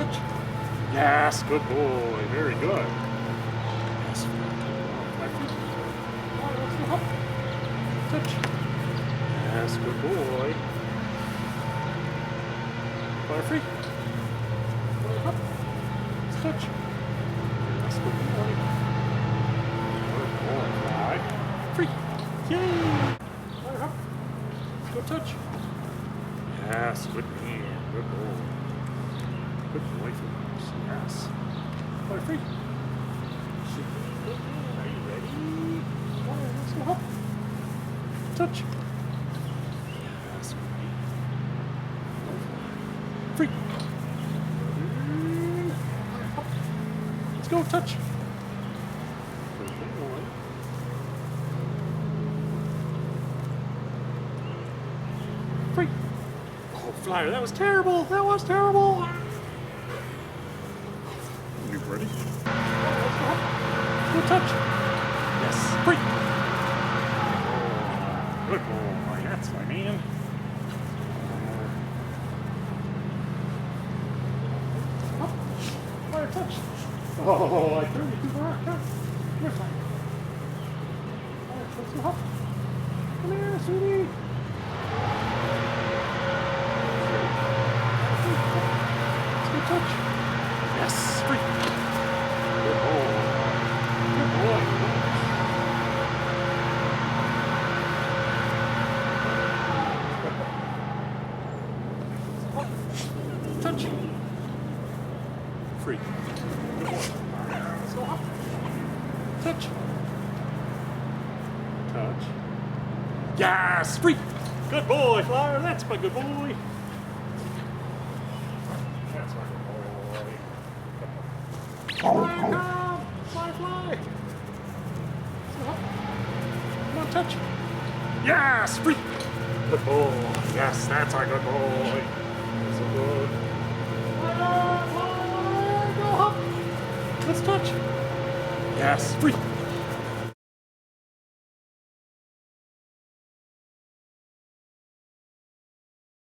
touch. Yes, good boy. Very good. Yes, my feet. Let's go up. Touch. Yes, good boy. Fire free. Fire up. Let's touch. Yes, good boy. Good boy. Fly. Free. Yay. Fire up. Let's go touch. Yes, good man. Good boy. Good boy for us. Yes. Fire free. Good man. Are you ready? Fire. Let's go up. Touch. Yes, great. Free. Let's go, touch. Good boy. Free. Oh, flyer, that was terrible. That was terrible. You ready? Let's go touch. Yes, free. Good boy, that's my man. Fire touch. Oh, I threw you too far. Come here, fire. Fire, let's go up. Come here, sweetie. Let's go touch. Yes, free. Good boy. Good boy. Touch. Free. Good boy. Let's go up. Touch. Touch. Yes, free. Good boy, Flyer. That's my good boy. That's my good boy. Fly, come. Fly, fly. Let's go up. Come on, touch. Yes, free. Good boy. Yes, that's our good boy. So good. Go up. Let's touch. Yes, free.